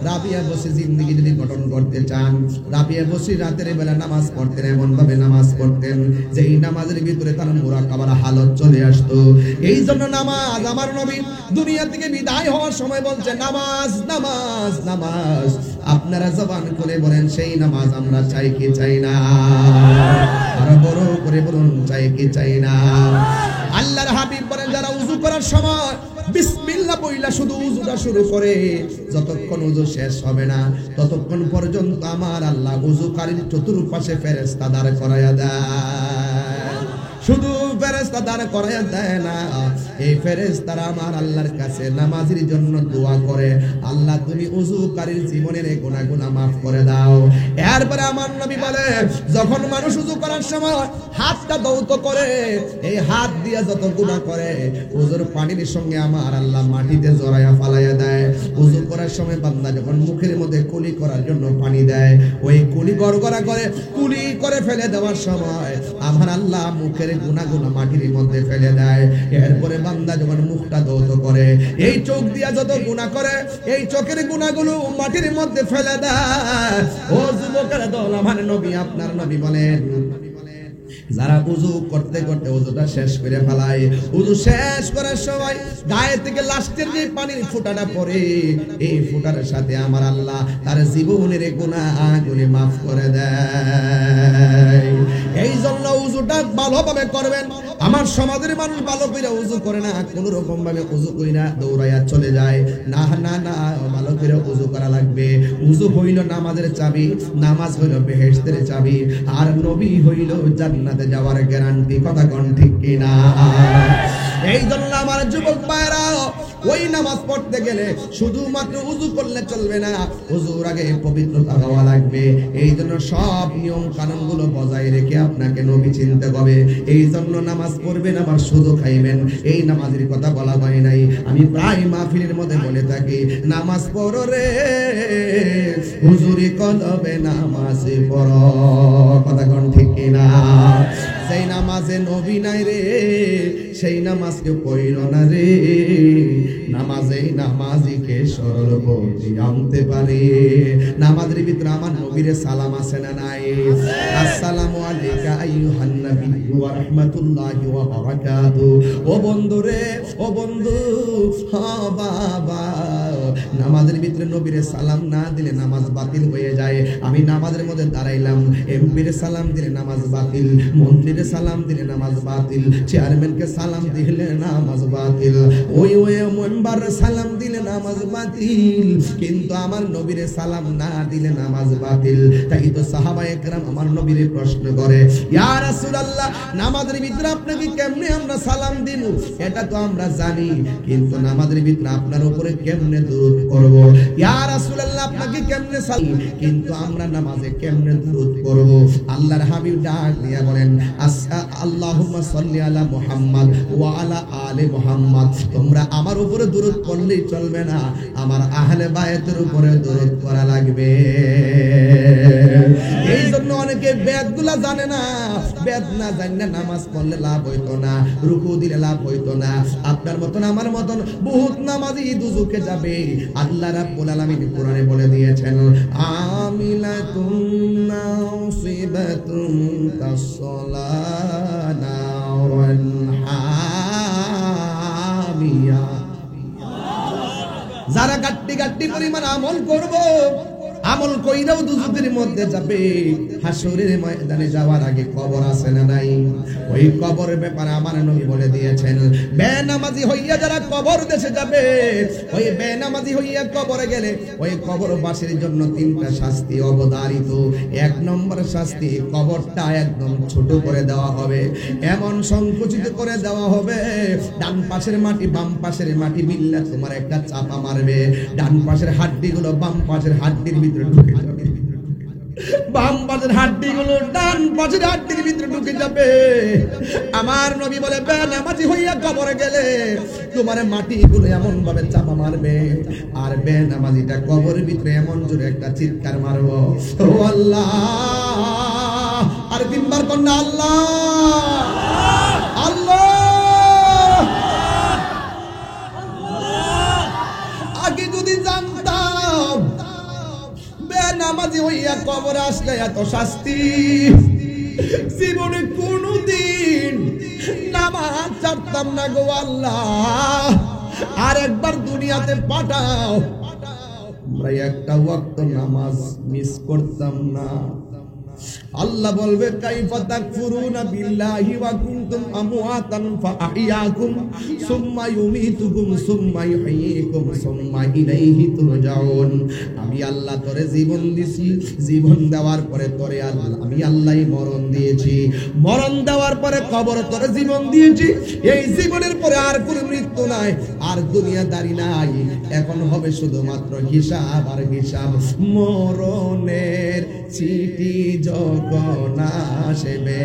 রাবিয়া বসরি জিন্দেগি যদি গঠন করতে চান, রাবিয়া বসরি রাতের বেলা নামাজ পড়তেন, এমন ভাবে নামাজ পড়তেন যে এই নামাজের ভিতরে তার মুরাকাবার হালত চলে আসতো। এই জন্য নামাজ, আমার নবী দুনিয়া থেকে বিদায় হওয়ার সময় বলছে নামাজ নামাজ নামাজ। আপনারা জবান করে বলেন সেই নামাজ আমরা চাই কি চাই না? আরো বড় করে বলুন চাই কি চাই না? আল্লাহর হাবিব বলেন যারা ওযু করার সময় বিসমিল্লাহ বইলা শুধু ওযুটা শুরু করে, যতক্ষণ ওযু শেষ হবে না ততক্ষণ পর্যন্ত আমার আল্লাহ ওযুকারীর চতুর্পাশে ফেরেশতা দাঁড় করায়া দেয়। শুধু ফেরেশতা দাঁড় করায়া দেয় না, এই ফেরেশতারা আমার আল্লাহর কাছে নামাজের জন্য দোয়া করে, আল্লাহ তুমি ওযুকারীর জীবনের গুনাহ মাফ করে দাও। এরপরে আমার নবী বলে যখন মানুষ ওযু করার সময় হাতটা দৌত করে, এই হাত দিয়ে যত গুনাহ করে ওযুর পানির সঙ্গে আমার আল্লাহ মাটিতে জড়ায়া ফালাইয়া দেয়। ওযু করার সময় বান্দা যখন মুখের মধ্যে কুলি করার জন্য পানি দেয়, ওই কুলি গড়গড়া করে কুলি করে ফেলে দেওয়ার সময় আমার আল্লাহ মুখের গুনাহ মাটির মধ্যে ফেলে দেয়। এরপরে বান্দা যখন মুখটা ধৌত করে, এই চোখ দিয়া যত গুনাহ করে এই চোখের গুনাহগুলো মাটির মধ্যে ফেলে দেয়। ও যুবকেরা দল, আমার নবী আপনার নবী বলেন, যারা উযু করতে করতে উযুটা শেষ করে ফেলায়, উযু শেষ করার সময় গায়ে থেকে লাস্টের যে পানির ফোঁটাটা পড়ে, এই ফোঁটার সাথে আমার আল্লাহ তার জীবনের গুনাহগুলি মাফ করে দেয়। এই জন্য উযুটা ভালোভাবে করবেন। আমার সমাজের মানুষ ভালো করে উযু করে না, কোন রকম ভাবে উযু কইরা দৌড়াইয়া চলে যায়। না না না, ভালো করে উযু করা লাগবে। উযু হইল নামাজের চাবি, নামাজ হইল বেহেশতের চাবি, আর নবী হইল জান্নাতে যাওয়ার গ্যারান্টি। কথা কোন ঠিক কিনা? এই জন্য আমার যুবক ভাইরা, ওই নামাজ পড়তে গেলে শুধুমাত্র উযু করলে চলবে না, উযুর আগে পবিত্রতা হওয়া লাগবে। এই জন্য সব নিয়ম কানুনগুলো বজায় রেখে আপনাকে নবী চিনতে হবে। এই জন্য নামাজ পড়বেন, আবার শুধু খাইবেন, এই নামাজের কথা বলা হয় নাই। আমি প্রায় মাহফিলের মধ্যে বলে থাকি, নামাজ পড়ো রে হুজুরি কলবে নামাজে পড়ো। কথা কোন ঠিক কিনা? সেই নামাজে নবী নাই রে, সেই নামাজকে পড়িল না রে। নামাজে নামাজিকে সরল পথে আনতে পারে। নামাজের ভিতরে আমার নবীর সালাম আছে না নাই? আসসালামু আলাইকা আইয়ুহান নবী ওয়া রাহমাতুল্লাহি ওয়া বারাকাতুহু। ও বন্ধু রে, ও বন্ধু, হ্যাঁ বাবা, নামাজের ভিতরে নবীর সালাম না দিলে নামাজ বাতিল হয়ে যায়। আমি নামাজের মধ্যে দাঁড়াইলাম, এমপির সালাম দিলে নামাজ বাতিল, মন্ত্রীর সালাম দিলে নামাজ বাতিল, চেয়ারম্যানকে সালাম দিলে নামাজ বাতিল, ওই মেম্বার সালাম দিলে নামাজ বাতিল, কিন্তু আমার নবীর সালাম না দিলে নামাজ বাতিল। তাই তো সাহাবায়ে কেরাম আমার নবীরে প্রশ্ন করে, ইয়া রাসূলুল্লাহ, নামাজের ভিতরে আপনাকে কেমনে আমরা সালাম দিব? এটা তো আমরা জানি, কিন্তু নামাজের ভিতরে আপনার উপরে কেমনে দুরূদ করব? ইয়া রাসূলুল্লাহ, আপনাকে কেমনে সালাম, কিন্তু আমরা নামাজে কেমনে দুরূদ করব? আল্লাহর হাবিব ডাক দিয়া বলেন, আল্লাহুম্মা সাল্লি আলা মুহাম্মদ ওয়া আলা আলি মুহাম্মদ। তোমরা আমার উপরে দুরূদ করলেই চলবে না, আমার আহলে বায়তের উপরে দুরূদ করা লাগবে। এই জন্য অনেকে বেদগুলা জানে না, বেদ না জানলে নামাজ পড়লে লাভ হইতো না, রুকু দিলে লাভ হইতো না। আপনার মতন আমার মতন বহুত নামাজি দুজকে যাবে। আল্লাহ রাব্বুল আলামিন কোরআনে বলে দিয়েছেন, আমিলাতুন নাসিবাতুন কাসসালানা ওয়ান হামিয়া। যারা গাট্টি গাট্টি পরিমাণ আমল করব, আমল কইরাও দুজকের মধ্যে যাবে। হাসরের ময়দানে যাওয়ার আগে কবর আছে না নাই? ওই কবরের ব্যাপারে আমার নবী বলে দিয়েছেন, বেনামাজি হইয়া যারা কবর দেশে যাবে, ওই বেনামাজি হইয়া কবরে গেলে ওই কবরবাসীর জন্য তিনটা শাস্তি অবধারিত। এক নম্বর শাস্তি, কবরটা একদম ছোট করে দেওয়া হবে, এমন সংকুচিত করে দেওয়া হবে, ডান পাশের মাটি বাম পাশের মাটি মিললে তোমার একটা চাপা মারবে। ডান পাশের হাড্ডিগুলো বাম পাশের হাড্ডির ভিতরে ঢুকে যাবে, বাম পাশের হাড্ডিগুলো ডান পাশের হাড্ডির ভিতরে ঢুকে যাবে। আমার নবী বলে, বেনামাজি হইয়া কবরে গেলে তোমার মাটিগুলো এমন ভাবে চাপা মারবে, আর বেনামাজিটা কবরের ভিতরে এমন জোরে একটা চিৎকার মারবো, ও আল্লাহ, আর তিনবার কন্যা আল্লাহ আল্লাহ। আগে যদি জানতাম বেনামাজি হইয়া কবর আসলে এত শাস্তি, জীবনে কোনদিন নামাজ ছাড়তাম না গো আল্লাহ। আর একবার দুনিয়াতে পাঠাও, আমরা একটা ওয়াক্ত নামাজ মিস করতাম না। আল্লাহ বলবে, কাইফা তাকফুরুনা বিল্লাহি ওয়া কুনতুম আমওয়াতান ফাআহইয়াকুম সুম্মা ইউমীতুকুম সুম্মা ইউহয়ীকুম সুম্মা ইলাইহি তুরজাউন। আমি আল্লাহ তোরে জীবন দিছি, জীবন দেওয়ার পরে তোরে আমি আল্লাহই মরণ দিয়েছি, মরণ দেওয়ার পরে কবর তোরে জীবন দিয়েছি। এই জীবনের পরে আর কোনো মৃত্যু নাই, আর দুনিয়াদারি নাই, এখন হবে শুধুমাত্র হিসাব আর হিসাব। মরণের চিঠি যখন আসবে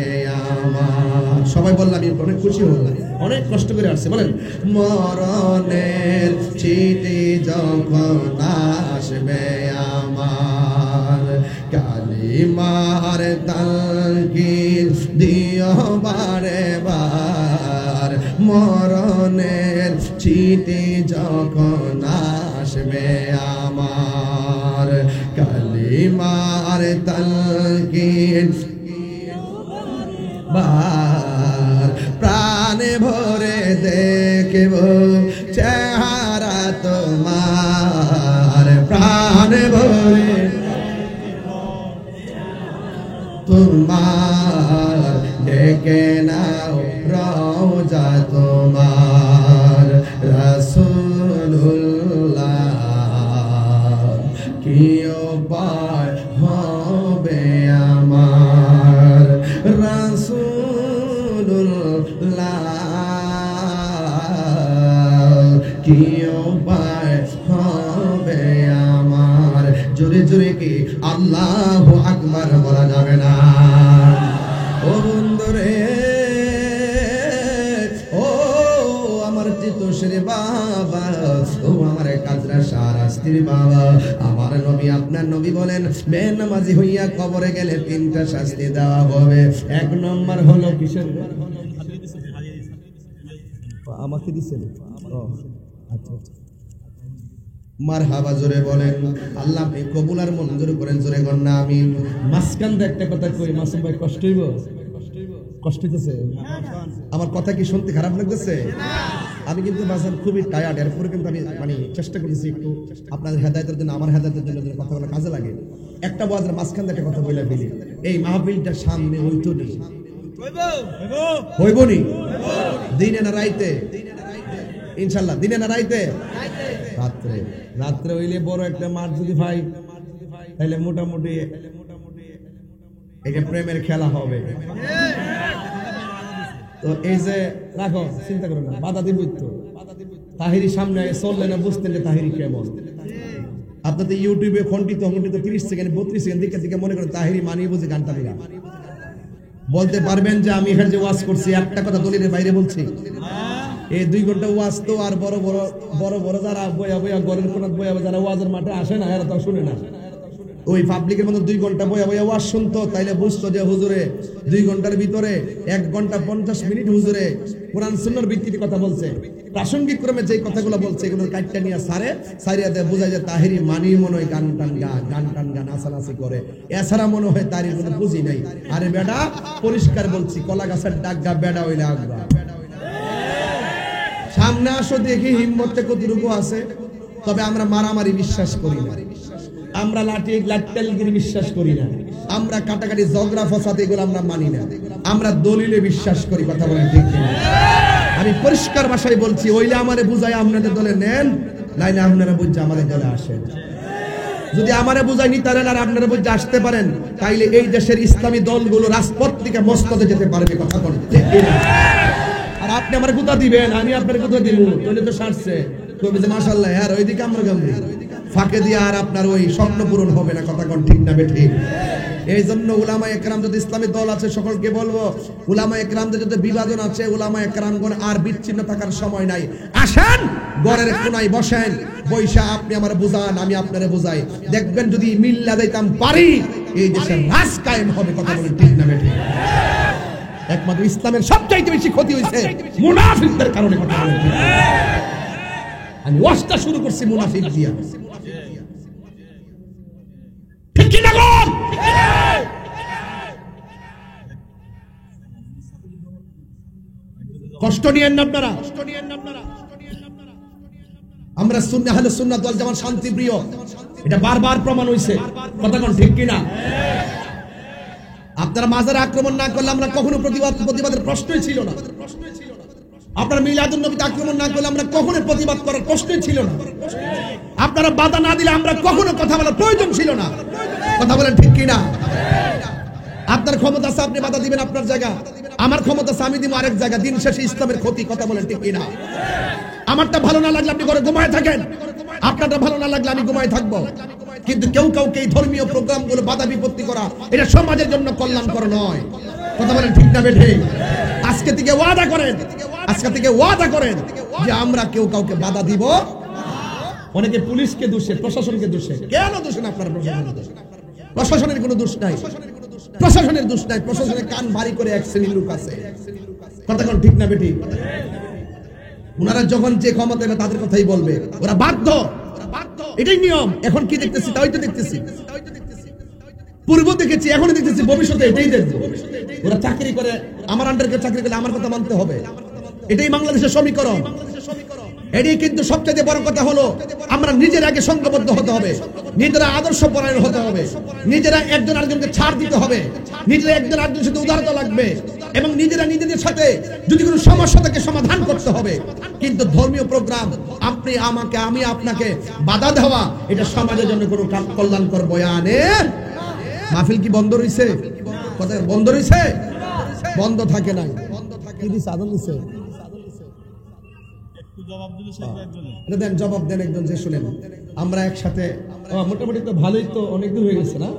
আমার, সবাই বললাম, আমি অনেক খুশি হলাম, অনেক কষ্ট করে আসছে, বলেন, মরণের চিঠি যখন আসবে আমার, কালিমার তালকিন দিও বারে বারে। মরণের চিঠি যখন আসবে আমার, কালিমার তালকিন বার প্রাণে ভরে দেখব চেহারা তোমার, প্রাণে ভরে তোমার, ডেকে নাও রওজা তোমার রাসূলুল্লাহ, কি উপায় হবে আমার রাসূলুল্লাহ, কি উপায় হবে আমার। জোরে জোরে কি আল্লাহু আকবার বলা যাবে না? ও বন্ধুরে, ও আমার তিতোষের বাবা, ও আমার কাজরা শাহরাস্তির বাবা, আমার নবী আপনার নবী বলেন বেনামাজি হইয়া কবরে গেলে তিনটা শাস্তি দেওয়া হবে। এক নম্বর হলো কিসের? আমাকে দিছেন? ও আচ্ছা আচ্ছা, মারহাবা জোরে বলেন। আল্লাহ আপনি কবুল আর মঞ্জুর করেন, জোরে কর না আমিন। মাসকান একটা কথা কই, মাসুম ভাই কষ্ট হইব? কষ্ট হইতেছে? আমার কথা কি শুনতে খারাপ লাগতেছে? আমি কিন্তু বাজার খুবই টায়ার্ড, এরপরে কিন্তু আমি মানে চেষ্টা করতেছি একটু আপনাদের হেদায়েতের জন্য, আমার হেদায়েতের জন্য কথাগুলো কাজে লাগে। একটা বাজার মাসকান একটা কথা বলে ফেলি, এই মাহফিলটা সামনে হইতো নি, হইব নি? দিনে না রাইতে? ইনশাআল্লাহ দিনে না রাইতে? রাত্রে। রাত্রে হইলে বড় একটা মাঠ যদি ভাই, তাহলে মোটামুটি এটা প্রেমের খেলা হবে। তো এই যে রাখো, চিন্তা করো না, বাধা দিব তো। তাহিরি সামনে চললে না, বুঝতেন যে তাহিরি কেমন। আপনাদের ইউটিউবে খন্ডিত 30 সেকেন্ড 32 সেকেন্ড দিকে মনে করেন তাহিরি মানিয়ে বুঝে গানটা দিলাম। বলতে পারবেন যে আমি এখানে যে ওয়াজ করছি একটা কথা দলিলের বাইরে বলছি? এই 2 ঘন্টা ওয়াজ তো আর বড় বড় যারা বয়া বয়া গরের কোনাত বয়া যারা ওয়াজের মাঠে আসে না, এরা তো শুনে না। ওই পাবলিকের মতো 2 ঘন্টা বয়া বয়া ওয়াজ শুনতো, তাইলে বুঝতো যে হুজুরে 2 ঘন্টার ভিতরে 1 ঘন্টা 50 মিনিট হুজুরে কোরআন সুন্নাহর ভিত্তিতে কথা বলছে। প্রাসঙ্গিক ক্রমে যে কথাগুলো বলছে এগুলোর কাটটা নিয়ে সারিয়া দেয়, বোঝায় যে তাহিরি মানি মনে হয় গান টান নাচানাচি করে, এছাড়া মনে হয় তারির কোনো বুঝি নাই। আরে বেটা, পরিষ্কার বলছি, কলা গাছের ডাগা বেড়া হইলে আগবা। সামনে আসো, দেখি হিম্মতে কতটুকু আছে। তবে আমরা মারামারি বিশ্বাস করি না, আমরা লাঠিগিরি বিশ্বাস করি না, আমরা কাটাকাটি ঝগড়া ফসাদ এগুলো আমরা মানি না, আমরা দলিলে বিশ্বাস করি। কথা বলেন ঠিক কিনা? আমি পরিষ্কার ভাষায় বলছি, ওইলে আমারে বুঝাই আপনাদের দলে নেন, নাইলে আপনারা বুঝে আমাদের দলে আসেন। যদি আমারে বুঝাই নিতে পারেন আর আপনারা বুঝে আসতে পারেন, তাইলে এই দেশের ইসলামী দলগুলো রাজপথ থেকে মসনদে যেতে পারবে। কথা বলেন ঠিক কিনা? আর আপনি আমার গুতা দিবেন, আমি আপনার গুতা দিব, তাহলে তো সারছে কবে যে মাশাআল্লাহ আর ওইদিকে আমরা গামরি ফাঁকে দিয়ে আর আপনার ওই স্বপ্ন পূরণ হবে না। কথা কোন ঠিক না বেঠিক? এই জন্য উলামায়ে কেরাম যদি ইসলামী দল আছে, সকলকে বলবো উলামায়ে কেরামদের যদি বিভাজন আছে, উলামায়ে কেরামগণ আর বিচ্ছিন্ন থাকার সময় নাই। আসেন ঘরের কোনায় বসেন, বৈশা আপনি আমার বুঝান, আমি আপনারে বুঝাই, দেখবেন যদি মিল্লা যাইতাম পারি, এই দেশের রাজ কায়েম হবে। কথা বলেন ঠিক না বেঠিক? একমাত্র ইসলামের সবচাইতে বেশি ক্ষতি হয়েছে মুনাফিকদের কারণে। কথা বলেন ঠিক? আমি ওয়াজটা শুরু করছি মুনাফিক দিয়া, ঠিক কি না গো? কষ্ট নিয়েন না আপনারা। আমরা সুন্নাহ আহলে সুন্নাত ওয়াল জামাত শান্তি প্রিয়, এটা বারবার প্রমাণ হইছে। কথা কোন ঠিক কি না? আপনারা মাজারে আক্রমণ না করলে আমরা কখনো প্রতিবাদের প্রশ্নই ছিল না। আপনারা মিলাদুন নবীতে আক্রমণ না করলে আমরা কখনো প্রতিবাদ করার প্রশ্নই ছিল না। আপনারা বাধা না দিলে আমরা কখনো কথা বলার প্রয়োজন ছিল না। কথা বলেন ঠিক কি না? আপনার ক্ষমতা আছে, আপনি বাধা দিবেন আপনার জায়গা, আমার ক্ষমতা আছে, আমি দিব আরেক জায়গা। দিন শেষে ইসলামের ক্ষতি। কথা বলেন ঠিক কি না? আমারটা ভালো না লাগলে আপনি ঘরে ঘুমায় থাকেন, আপনারটা ভালো না লাগলে আমি ঘুমায় থাকবো। কিন্তু কেউ কাউকে এই ধর্মীয় প্রোগ্রামগুলো বাধা বিপত্তি করা, এটা সমাজের জন্য কল্যাণকর নয়। কথা বলেন ঠিক না বেঠে? আজকে থেকে ওয়াদা করেন যে আমরা কেউ কাউকে বাধা দিব। অনেকে পুলিশকে দোষে, প্রশাসনকে দোষে। কেন দোষেন আপনারা? প্রশাসনের কোনো দোষ নাই, প্রশাসনের কান ভারী করে এক শ্রেণীর লোক আছে। কথা কোন ঠিক না বেঠি? ওনারা যখন যে ক্ষমতা হবে তাদের কথাই বলবে, ওরা বাধ্য, এটাই নিয়ম। এখন কি দেখতেছি? তাই তো দেখতেছি, পূর্ব দেখেছি, এখন দেখতেছি, ভবিষ্যতে এটাই দেখবো। ওরা চাকরি করে, আমার আন্ডারে কেউ চাকরি করলে আমার কথা মানতে হবে, এটাই বাংলাদেশের সমীকরণ। এটাই কিন্তু সবচেয়ে বড় কথা হলো আমরা নিজের আগে সংঘবদ্ধ হতে হবে, নিজেরা আদর্শ পরায়ণ হতে হবে, নিজেরা একজন আরেকজনকে ছাড় দিতে হবে, নিজেরা একজন আরেকজনের সাথে উদারতা লাগবে, এবং নিজেরা নিজেদের সাথে যদি কোনো সমস্যা থাকে সমাধান করতে হবে। কিন্তু ধর্মীয় প্রোগ্রাম, আপনি আমাকে, আমি আপনাকে বাধা দেওয়া, এটা সমাজের জন্য কোনো কল্যাণকর বয়ানে। মাহফিল কি বন্ধ রইছে? কথা বন্ধ রইছে? বন্ধ থাকে নাই। কি দিছে? আদল দিছে? দেন জবাব দেন একজন যে শুনেন। আমরা একসাথে মোটামুটি তো ভালোই, তো অনেকদিন হয়ে গেছে না?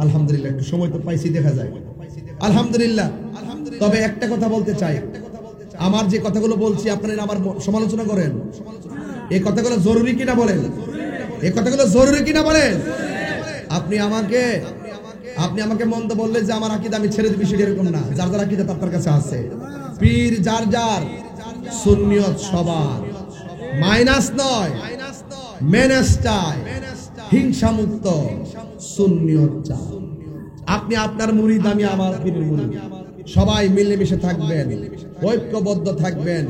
আলহামদুলিল্লাহ, একটু সময় তো পাইছি, দেখা যায় আলহামদুলিল্লাহ। তবে একটা কথা বলতে চাই, আমার যে কথাগুলো বলছি আপনারা আমার সমালোচনা করেন, এই কথাগুলো জরুরি কিনা বলেন, এই কথাগুলো জরুরি কিনা বলেন। আপনি আমাকে মন্দ বললে যে আমার আকীদা আমি ছেড়ে দিবি, সেটা এরকম না। যার যার আকীদা তার কাছে আছে, পীর যার যার, সুন্নিয়ত সবার, মাইনাস নয়, মেনেস চাই, হিংসা মুক্ত সুন্নিয়ত চাই। আপনি আপনার মুরিদ, আমি আমার পীরের মুরিদ, সবাই মিলেমিশে থাকবেন, ঐক্যবদ্ধ থাকবেন।